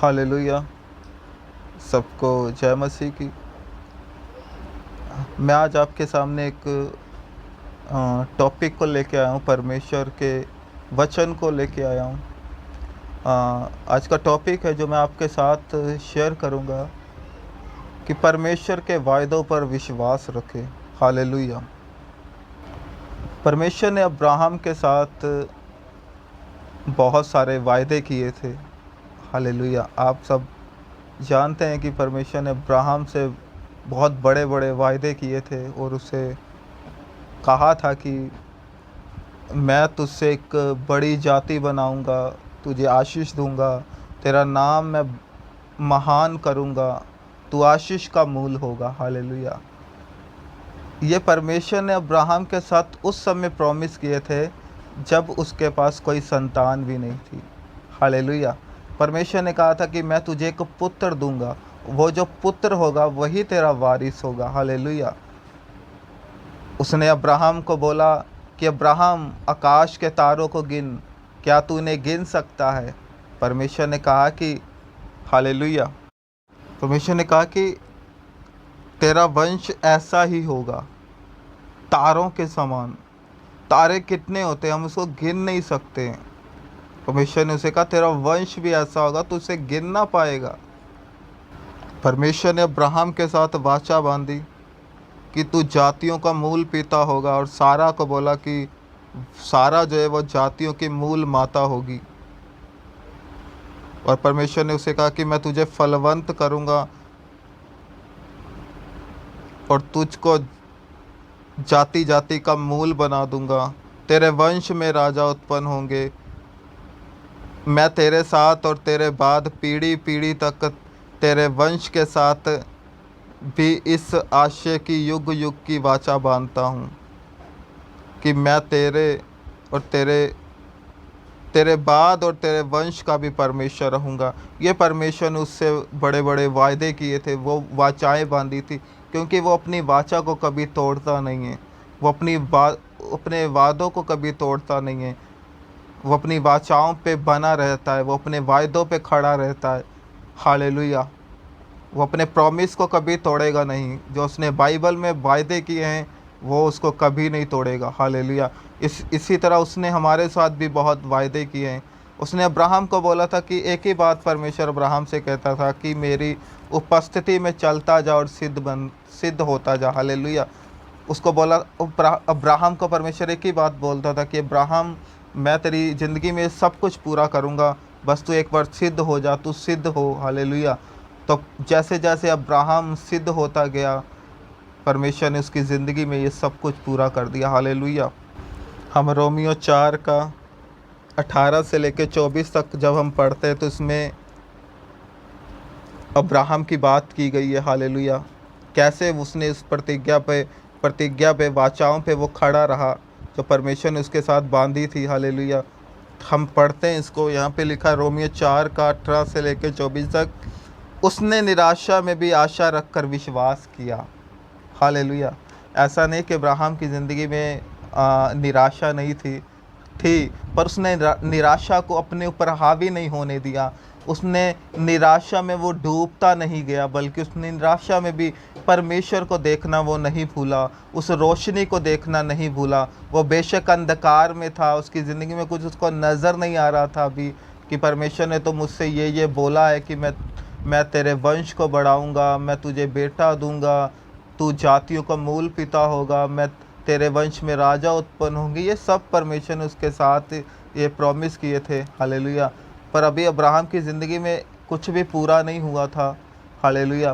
Hallelujah. सबको जय मसीह की। मैं आज आपके सामने एक टॉपिक को लेके आया हूँ, परमेश्वर के वचन को लेके आया हूँ। आज का टॉपिक है जो मैं आपके साथ शेयर करूँगा कि परमेश्वर के वायदों पर विश्वास रखें। हालेलुया। परमेश्वर ने अब्राहम के साथ बहुत सारे वायदे किए थे। हालेलुया। आप सब जानते हैं कि परमेश्वर ने अब्राहम से बहुत बड़े बड़े वायदे किए थे और उसे कहा था कि मैं तुझसे एक बड़ी जाति बनाऊंगा, तुझे आशीष दूंगा, तेरा नाम मैं महान करूंगा, तू आशीष का मूल होगा। हालेलुया। ये परमेश्वर ने अब्राहम के साथ उस समय प्रॉमिस किए थे जब उसके पास कोई संतान भी नहीं थी। हालेलुया। परमेश्वर ने कहा था कि मैं तुझे एक पुत्र दूंगा, वो जो पुत्र होगा वही तेरा वारिस होगा। हालेलुया। उसने अब्राहम को बोला कि अब्राहम, आकाश के तारों को गिन, क्या तू उन्हें गिन सकता है? परमेश्वर ने कहा कि हालेलुया। परमेश्वर ने कहा कि तेरा वंश ऐसा ही होगा, तारों के समान। तारे कितने होते हैं, हम उसको गिन नहीं सकते। परमेश्वर ने उसे कहा तेरा वंश भी ऐसा होगा, तू उसे गिन ना पाएगा। परमेश्वर ने अब्राहम के साथ वाचा बांधी कि तू जातियों का मूल पिता होगा, और सारा को बोला कि सारा जो है वो जातियों की मूल माता होगी। और परमेश्वर ने उसे कहा कि मैं तुझे फलवंत करूँगा और तुझको जाति जाति का मूल बना दूंगा, तेरे वंश में राजा उत्पन्न होंगे, मैं तेरे साथ और तेरे बाद पीढ़ी पीढ़ी तक तेरे वंश के साथ भी इस आशय की युग युग की वाचा बांधता हूँ कि मैं तेरे और तेरे बाद और तेरे वंश का भी परमेश्वर रहूँगा। ये परमेश्वर ने उससे बड़े बड़े वायदे किए थे, वो वाचाएं बांधी थी, क्योंकि वो अपनी वाचा को कभी तोड़ता नहीं है। वो अपने वादों को कभी तोड़ता नहीं है। वो अपनी वाचाओं पे बना रहता है, वो अपने वायदों पे खड़ा रहता है। हालेलुया। वो अपने प्रॉमिस को कभी तोड़ेगा नहीं। जो उसने बाइबल में वायदे किए हैं वो उसको कभी नहीं तोड़ेगा। हालेलुया। इसी तरह उसने हमारे साथ भी बहुत वायदे किए हैं। उसने अब्राहम को बोला था कि एक ही बात परमेश्वर अब्राहम से कहता था कि मेरी उपस्थिति में चलता जा और सिद्ध होता जा। हालेलुया। उसको बोला, अब्राहम को परमेश्वर एक ही बात बोलता था कि अब्राहम, मैं तेरी ज़िंदगी में सब कुछ पूरा करूँगा, बस तू एक बार सिद्ध हो जा, तू सिद्ध हो। हालेलुया। तो जैसे जैसे अब्राहम सिद्ध होता गया, परमेश्वर ने उसकी ज़िंदगी में ये सब कुछ पूरा कर दिया। हालेलुया। हम रोमियो 4 का 18 से लेकर 24 तक जब हम पढ़ते हैं तो इसमें अब्राहम की बात की गई है। हालेलुया। कैसे उसने इस प्रतिज्ञा पे वाचाओं पे वो खड़ा रहा जो परमेश्वर ने उसके साथ बांधी थी। हालेलुया। हम पढ़ते हैं इसको, यहाँ पे लिखा है रोमियो 4 का 18 से लेकर 24 तक। उसने निराशा में भी आशा रखकर विश्वास किया। हालेलुया। ऐसा नहीं कि अब्राहम की ज़िंदगी में निराशा नहीं थी, पर उसने निराशा को अपने ऊपर हावी नहीं होने दिया। उसने निराशा में वो डूबता नहीं गया, बल्कि उसने निराशा में भी परमेश्वर को देखना वो नहीं भूला, उस रोशनी को देखना नहीं भूला। वो बेशक अंधकार में था, उसकी ज़िंदगी में कुछ उसको नज़र नहीं आ रहा था अभी कि परमेश्वर ने तो मुझसे ये बोला है कि मैं तेरे वंश को बढ़ाऊँगा, मैं तुझे बेटा दूँगा, तू जातियों का मूल पिता होगा, मैं तेरे वंश में राजा उत्पन्न होंगे। ये सब परमेश्वर ने उसके साथ ये प्रॉमिस किए थे। हालेलुया। पर अभी अब्राहम की ज़िंदगी में कुछ भी पूरा नहीं हुआ था। हालेलुया।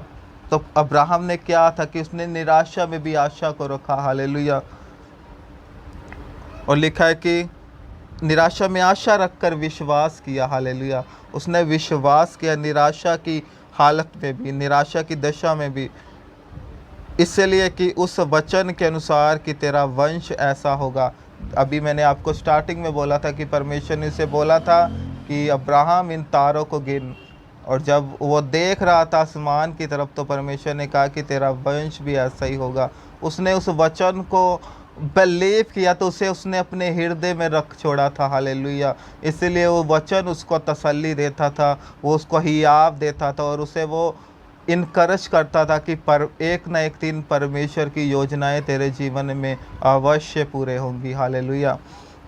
तो अब्राहम ने क्या था कि उसने निराशा में भी आशा को रखा। हालेलुया। और लिखा है कि निराशा में आशा रखकर विश्वास किया। हालेलुया। उसने विश्वास किया निराशा की हालत में भी, निराशा की दशा में भी, इसलिए कि उस वचन के अनुसार कि तेरा वंश ऐसा होगा। अभी मैंने आपको स्टार्टिंग में बोला था कि परमेश्वर ने इसे बोला था कि अब्राहम इन तारों को गिन, और जब वो देख रहा था आसमान की तरफ तो परमेश्वर ने कहा कि तेरा वंश भी ऐसा ही होगा। उसने उस वचन को बिलीव किया तो उसे उसने अपने हृदय में रख छोड़ा था। हालेलुया। इसीलिए वो वचन उसको तसल्ली देता था, वो उसको हियाव देता था और उसे वो इनकरेज करता था कि पर एक न एक दिन परमेश्वर की योजनाएं तेरे जीवन में अवश्य पूरे होंगी। हालेलुया।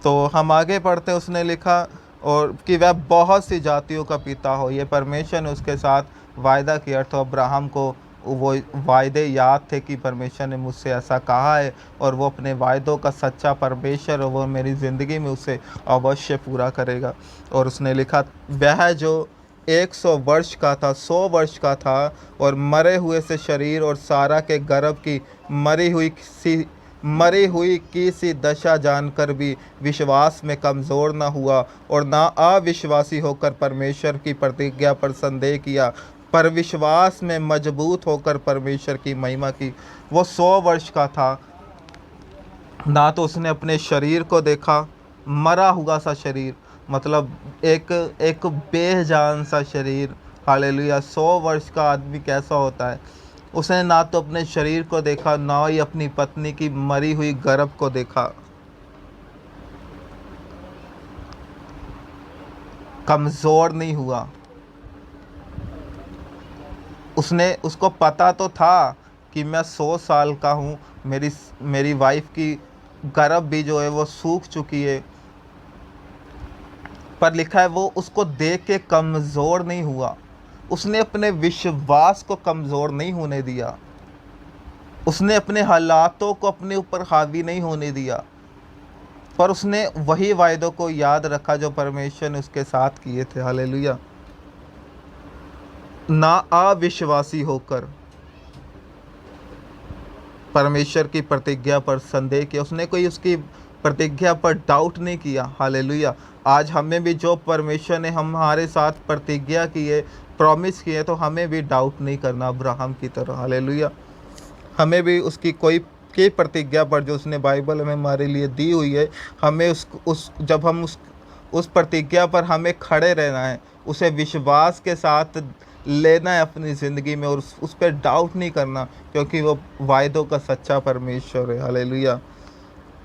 तो हम आगे पढ़ते, उसने लिखा और कि वह बहुत सी जातियों का पिता हो। ये परमेश्वर ने उसके साथ वायदा किया। तो अब्राहम को वो वायदे याद थे कि परमेश्वर ने मुझसे ऐसा कहा है और वो अपने वायदों का सच्चा परमेश्वर, और वो मेरी ज़िंदगी में उसे अवश्य पूरा करेगा। और उसने लिखा, वह जो 100 वर्ष का था, 100 वर्ष का था, और मरे हुए से शरीर और सारा के गर्भ की मरी हुई की सी दशा जानकर भी विश्वास में कमज़ोर न हुआ और ना अविश्वासी होकर परमेश्वर की प्रतिज्ञा पर संदेह किया, पर विश्वास में मजबूत होकर परमेश्वर की महिमा की। वो 100 वर्ष का था, ना तो उसने अपने शरीर को देखा, मरा हुआ सा शरीर, मतलब एक एक बेजान सा शरीर। हालेलुया। 100 वर्ष का आदमी कैसा होता है। उसने ना तो अपने शरीर को देखा, ना ही अपनी पत्नी की मरी हुई गर्भ को देखा। कमज़ोर नहीं हुआ। उसको पता तो था कि मैं 100 साल का हूँ, मेरी वाइफ की गर्भ भी जो है वो सूख चुकी है, पर लिखा है वो उसको देख के कमज़ोर नहीं हुआ। उसने अपने विश्वास को कमज़ोर नहीं होने दिया। उसने अपने हालातों को अपने ऊपर हावी नहीं होने दिया, पर उसने वही वायदों को याद रखा जो परमेश्वर ने उसके साथ किए थे। हालेलुया। ना अविश्वासी होकर परमेश्वर की प्रतिज्ञा पर संदेह किया। उसने कोई उसकी प्रतिज्ञा पर डाउट नहीं किया। हालेलुया। आज हमें भी जो परमेश्वर ने हमारे साथ प्रतिज्ञा की है, प्रॉमिस की है, तो हमें भी डाउट नहीं करना अब्राहम की तरह। हालेलुया। हमें भी उसकी कोई की प्रतिज्ञा पर जो उसने बाइबल में हमारे लिए दी हुई है, हमें जब हम उस प्रतिज्ञा पर हमें खड़े रहना है, उसे विश्वास के साथ लेना है अपनी ज़िंदगी में और उस पर डाउट नहीं करना, क्योंकि वो वायदों का सच्चा परमेश्वर है। हालेलुया।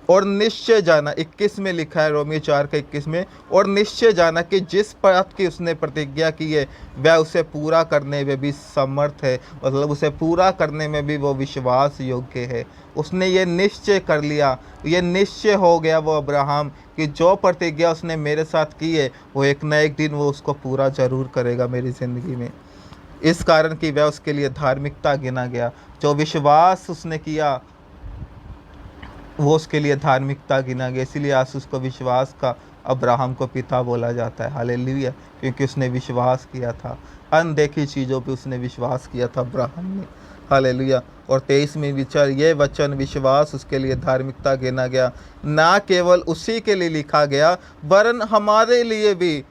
और निश्चय जाना, 21 में लिखा है, रोमी 4 के 21 में, और निश्चय जाना कि जिस बात की उसने प्रतिज्ञा की है वह उसे पूरा करने में भी समर्थ है, मतलब उसे पूरा करने में भी वो विश्वास योग्य है। उसने ये निश्चय कर लिया, ये निश्चय हो गया वो अब्राहम कि जो प्रतिज्ञा उसने मेरे साथ की है वो एक न एक दिन वो उसको पूरा ज़रूर करेगा मेरी ज़िंदगी में। इस कारण कि वह उसके लिए धार्मिकता गिना गया। जो विश्वास उसने किया वो उसके लिए धार्मिकता गिना गया। इसीलिए आज उसको विश्वास का अब्राहम को पिता बोला जाता है। हालेलुया। क्योंकि उसने विश्वास किया था, अनदेखी चीज़ों पे उसने विश्वास किया था अब्राहम ने। हालेलुया। और 23 में विचार, ये वचन विश्वास उसके लिए धार्मिकता गिना गया, ना केवल उसी के लिए लिखा गया वरन हमारे लिए भी,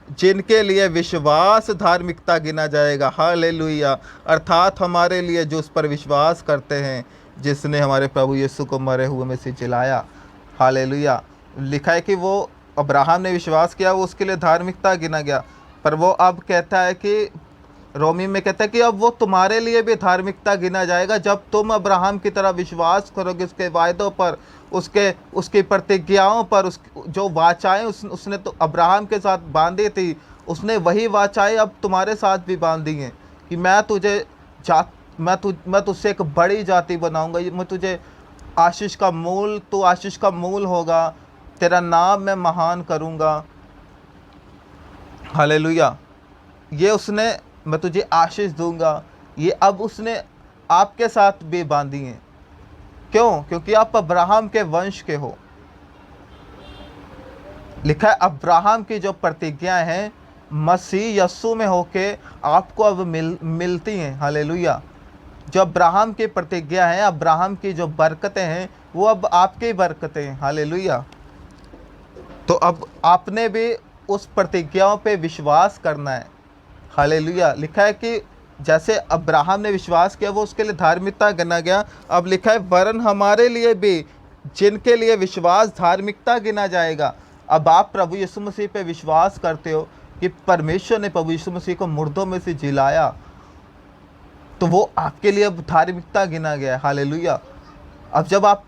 जिनके लिए विश्वास धार्मिकता गिना जाएगा। हालेलुया। अर्थात हमारे लिए जो उस पर विश्वास करते हैं, जिसने हमारे प्रभु यीशु को मरे हुए में से जिलाया। हालेलुया। लिखा है कि वो अब्राहम ने विश्वास किया, वो उसके लिए धार्मिकता गिना गया। पर वो अब कहता है कि रोमी में कहता है कि अब वो तुम्हारे लिए भी धार्मिकता गिना जाएगा, जब तुम अब्राहम की तरह विश्वास करोगे उसके वायदों पर, उसकी प्रतिज्ञाओं पर। जो वाचाएं उसने तो अब्राहम के साथ बांधी थी, उसने वही वाचाएं अब तुम्हारे साथ भी बांधी हैं कि मैं तुझसे एक बड़ी जाति बनाऊंगा, मैं तुझे तू आशीष का मूल होगा, तेरा नाम मैं महान करूंगा। हालेलुया। मैं तुझे आशीष दूंगा, ये अब उसने आपके साथ भी बांधी हैं। क्यों? क्योंकि आप अब्राहम के वंश के हो। लिखा है अब्राहम की जो प्रतिज्ञाएं हैं मसीह यस्सु में होके आपको अब मिलती हैं। हालेलुया। जो अब्राहम की प्रतिज्ञा है, अब्राहम की जो बरकतें हैं, वो अब आपकी बरकतें हैं। हालेलुया। तो अब आपने भी उस प्रतिज्ञाओं पे विश्वास करना है। हालेलुया। लिखा है कि जैसे अब्राहम ने विश्वास किया वो उसके लिए धार्मिकता गिना गया, अब लिखा है वरन हमारे लिए भी, जिनके लिए विश्वास धार्मिकता गिना जाएगा। अब आप प्रभु यीशु मसीह पे विश्वास करते हो कि परमेश्वर ने प्रभु यीशु मसीह को मुर्दों में से जिलाया, तो वो आपके लिए अब धार्मिकता गिना गया है। हालेलुया। अब जब आप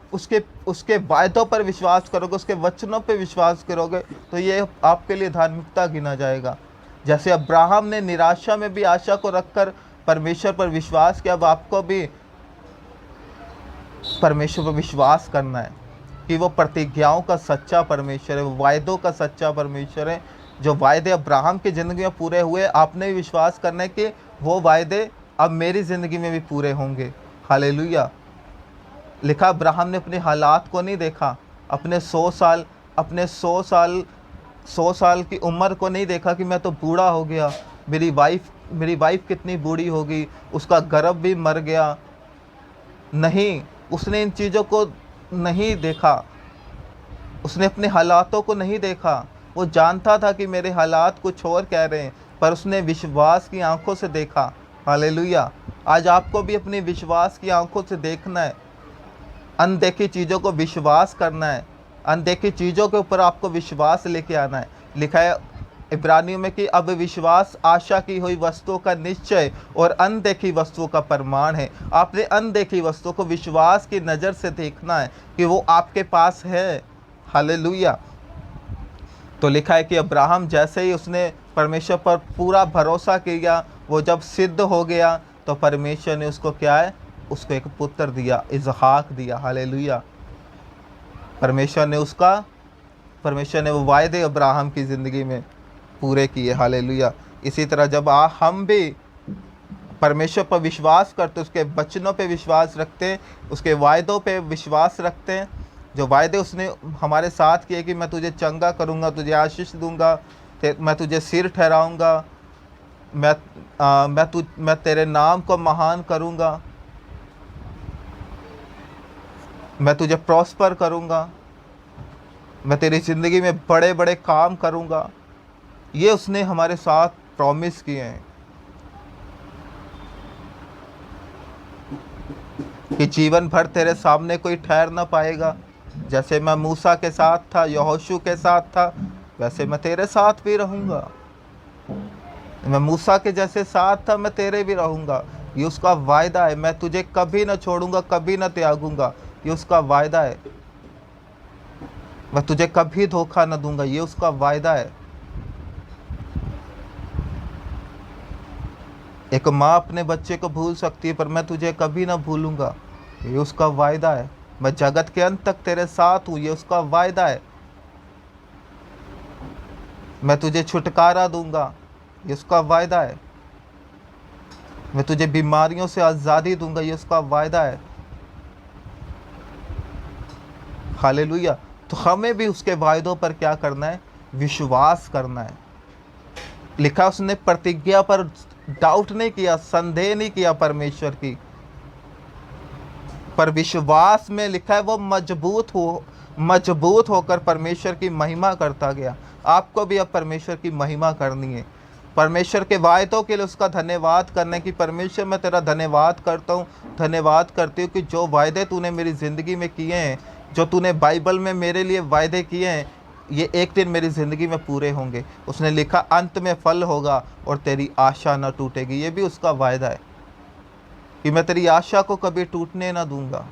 उसके वायदों पर विश्वास करोगे, उसके वचनों पर विश्वास करोगे, तो ये आपके लिए धार्मिकता गिना जाएगा। जैसे अब्राहम ने निराशा में भी आशा को रखकर परमेश्वर पर विश्वास किया, अब आपको भी परमेश्वर पर विश्वास करना है कि वो प्रतिज्ञाओं का सच्चा परमेश्वर है, वो वायदों का सच्चा परमेश्वर है। जो वायदे अब्राहम की ज़िंदगी में पूरे हुए, आपने भी विश्वास करना है कि वो वायदे अब मेरी ज़िंदगी में भी पूरे होंगे। हालेलुया। लिखा, अब्राहम ने अपने हालात को नहीं देखा, अपने 100 साल की उम्र को नहीं देखा कि मैं तो बूढ़ा हो गया, मेरी वाइफ कितनी बूढ़ी होगी, उसका गर्भ भी मर गया। नहीं, उसने इन चीज़ों को नहीं देखा, उसने अपने हालातों को नहीं देखा। वो जानता था कि मेरे हालात कुछ और कह रहे हैं, पर उसने विश्वास की आंखों से देखा। हालेलुया। आज आपको भी अपने विश्वास की आंखों से देखना है, अनदेखी चीज़ों को विश्वास करना है, अनदेखी चीज़ों के ऊपर आपको विश्वास लेके आना है। लिखा है इब्रानियों में कि अब विश्वास आशा की हुई वस्तुओं का निश्चय और अनदेखी वस्तुओं का प्रमाण है। आपने अनदेखी वस्तुओं को विश्वास की नज़र से देखना है कि वो आपके पास है। हालेलुया। तो लिखा है कि अब्राहम जैसे ही उसने परमेश्वर पर पूरा भरोसा किया, वो जब सिद्ध हो गया तो परमेश्वर ने उसको क्या है, उसको एक पुत्र दिया, इसहाक दिया। हालेलुया। परमेश्वर ने वो वायदे अब्राहम की ज़िंदगी में पूरे किए। हालेलुया। इसी तरह जब हम भी परमेश्वर पर विश्वास करते, उसके वचनों पे विश्वास रखते हैं, उसके वायदों पे विश्वास रखते हैं, जो वायदे उसने हमारे साथ किए कि मैं तुझे चंगा करूँगा, तुझे आशीष दूँगा, मैं तुझे सिर ठहराऊँगा, मैं तेरे नाम को महान करूँगा, मैं तुझे प्रॉस्पर करूँगा, मैं तेरी ज़िंदगी में बड़े बड़े काम करूँगा, ये उसने हमारे साथ प्रॉमिस किए हैं कि जीवन भर तेरे सामने कोई ठहर ना पाएगा। जैसे मैं मूसा के साथ था, यहोशू के साथ था, वैसे मैं तेरे साथ भी रहूँगा। मैं मूसा के जैसे साथ था, मैं तेरे भी रहूँगा। ये उसका वायदा है। मैं तुझे कभी ना छोड़ूंगा, कभी ना त्यागूंगा, ये उसका वायदा है। मैं तुझे कभी धोखा ना दूंगा, ये उसका वायदा है। एक माँ अपने बच्चे को भूल सकती है, पर मैं तुझे कभी ना भूलूंगा, ये उसका वायदा है। मैं जगत के अंत तक तेरे साथ हूँ, ये उसका वायदा है। मैं तुझे छुटकारा दूंगा, ये उसका वायदा है। मैं तुझे बीमारियों से आज़ादी दूंगा, ये उसका वायदा है। हालेलुया। तो हमें भी उसके वायदों पर क्या करना है, विश्वास करना है। लिखा, उसने प्रतिज्ञा पर डाउट नहीं किया, संदेह नहीं किया परमेश्वर की, पर विश्वास में लिखा है वो मजबूत होकर परमेश्वर की महिमा करता गया। आपको भी अब परमेश्वर की महिमा करनी है, परमेश्वर के वायदों के लिए उसका धन्यवाद करना है कि परमेश्वर मैं तेरा धन्यवाद करता हूँ, धन्यवाद करती हूँ कि जो वायदे तूने मेरी ज़िंदगी में किए हैं, जो तूने बाइबल में मेरे लिए वायदे किए हैं, ये एक दिन मेरी ज़िंदगी में पूरे होंगे। उसने लिखा अंत में फल होगा और तेरी आशा न टूटेगी, ये भी उसका वायदा है कि मैं तेरी आशा को कभी टूटने ना दूंगा,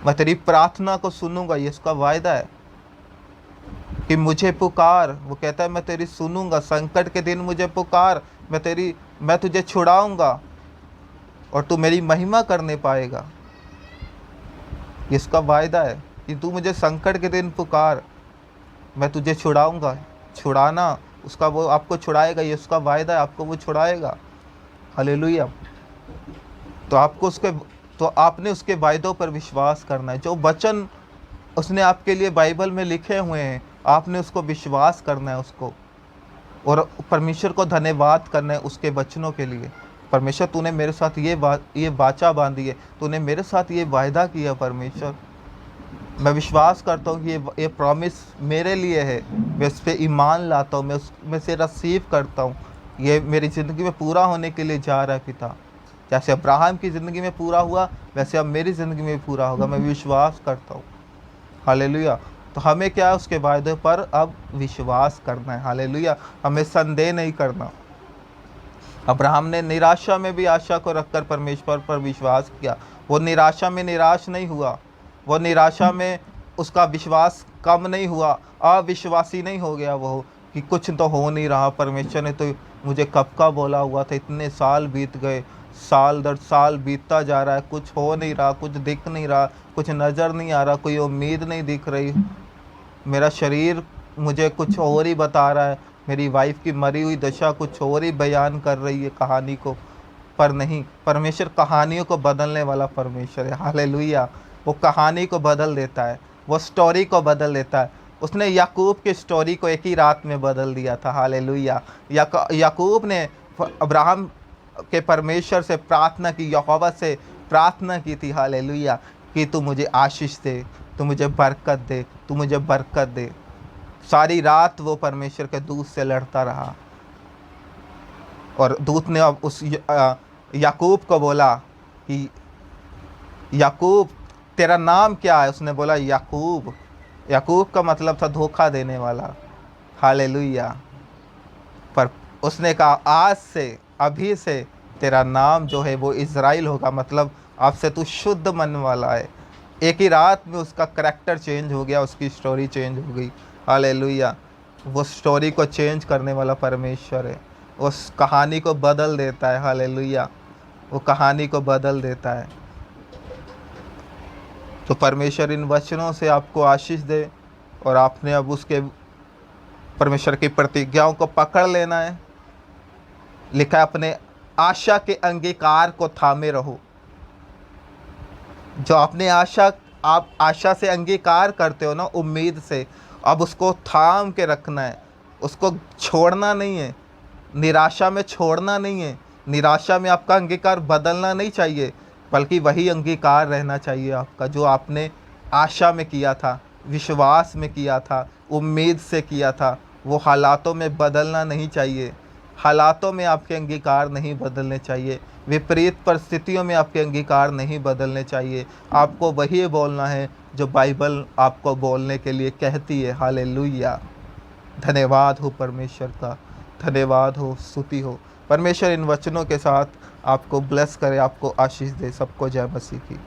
मैं तेरी प्रार्थना को सुनूंगा, ये उसका वायदा है कि मुझे पुकार, वो कहता है मैं तेरी सुनूंगा, संकट के दिन मुझे पुकार, मैं तुझे छुड़ाऊंगा और तू मेरी महिमा करने पाएगा। ये इसका वायदा है कि तू मुझे संकट के दिन पुकार, मैं तुझे छुड़ाऊंगा। छुड़ाना उसका, वो आपको छुड़ाएगा, ये उसका वायदा है, आपको वो छुड़ाएगा। हालेलुया। तो आपने उसके वायदों पर विश्वास करना है। जो वचन उसने आपके लिए बाइबल में लिखे हुए हैं, आपने उसको विश्वास करना है उसको, और परमेश्वर को धन्यवाद करना है उसके वचनों के लिए। परमेश्वर तूने मेरे साथ ये वाचा बांधी है, तूने मेरे साथ ये वायदा किया। परमेश्वर मैं विश्वास करता हूँ कि ये प्रॉमिस मेरे लिए है, मैं इस पर ईमान लाता हूँ, मैं इसे रिसीव करता हूँ, ये मेरी ज़िंदगी में पूरा होने के लिए जा रहा है पिता। जैसे अब्राहम की ज़िंदगी में पूरा हुआ, वैसे अब मेरी ज़िंदगी में भी पूरा होगा, मैं विश्वास करता हूँ। हालेलुया। तो हमें क्या है, उसके वायदे पर अब विश्वास करना है। हालेलुया। हमें संदेह नहीं करना। अब्राहम ने निराशा में भी आशा को रखकर परमेश्वर पर विश्वास किया। वो निराशा में निराश नहीं हुआ, वो निराशा में उसका विश्वास कम नहीं हुआ, अविश्वासी नहीं हो गया वो, कि कुछ तो हो नहीं रहा, परमेश्वर ने तो मुझे कब का बोला हुआ था, इतने साल बीत गए, साल दर साल बीतता जा रहा है, कुछ हो नहीं रहा, कुछ दिख नहीं रहा, कुछ नज़र नहीं आ रहा, कोई उम्मीद नहीं दिख रही, मेरा शरीर मुझे कुछ और ही बता रहा है, मेरी वाइफ की मरी हुई दशा कुछ और ही बयान कर रही है कहानी को। पर नहीं, परमेश्वर कहानियों को बदलने वाला परमेश्वर है। हालेलुया। वो कहानी को बदल देता है, वो स्टोरी को बदल देता है। उसने याकूब की स्टोरी को एक ही रात में बदल दिया था। हालेलुया। याकूब ने अब्राहम के परमेश्वर से प्रार्थना की, यहोवा से प्रार्थना की थी। हालेलुया। कि तू मुझे आशीष दे, तू मुझे बरकत दे, तू मुझे बरकत दे। सारी रात वो परमेश्वर के दूत से लड़ता रहा, और दूत ने अब उस याकूब को बोला कि याकूब तेरा नाम क्या है? उसने बोला याकूब। याकूब का मतलब था धोखा देने वाला। हालेलुया। पर उसने कहा आज से, अभी से तेरा नाम जो है वो इज़राइल होगा, मतलब अब से तू शुद्ध मन वाला है। एक ही रात में उसका करैक्टर चेंज हो गया, उसकी स्टोरी चेंज हो गई। हालेलुया। वो स्टोरी को चेंज करने वाला परमेश्वर है, उस कहानी को बदल देता है। हालेलुया। वो कहानी को बदल देता है। तो परमेश्वर इन वचनों से आपको आशीष दे, और आपने अब उसके परमेश्वर की प्रतिज्ञाओं को पकड़ लेना है। लिखा है अपने आशा के अंगीकार को थामे रहो। जो आपने आप आशा से अंगीकार करते हो ना, उम्मीद से, अब उसको थाम के रखना है, उसको छोड़ना नहीं है, निराशा में छोड़ना नहीं है। निराशा में आपका अंगीकार बदलना नहीं चाहिए, बल्कि वही अंगीकार रहना चाहिए आपका जो आपने आशा में किया था, विश्वास में किया था, उम्मीद से किया था। वो हालातों में बदलना नहीं चाहिए। हालातों में आपके अंगीकार नहीं बदलने चाहिए, विपरीत परिस्थितियों में आपके अंगीकार नहीं बदलने चाहिए। आपको वही बोलना है जो बाइबल आपको बोलने के लिए कहती है। हालेलुया। धन्यवाद हो परमेश्वर का, धन्यवाद हो, स्तुति हो। परमेश्वर इन वचनों के साथ आपको ब्लेस करे, आपको आशीष दे। सबको जय मसीह की।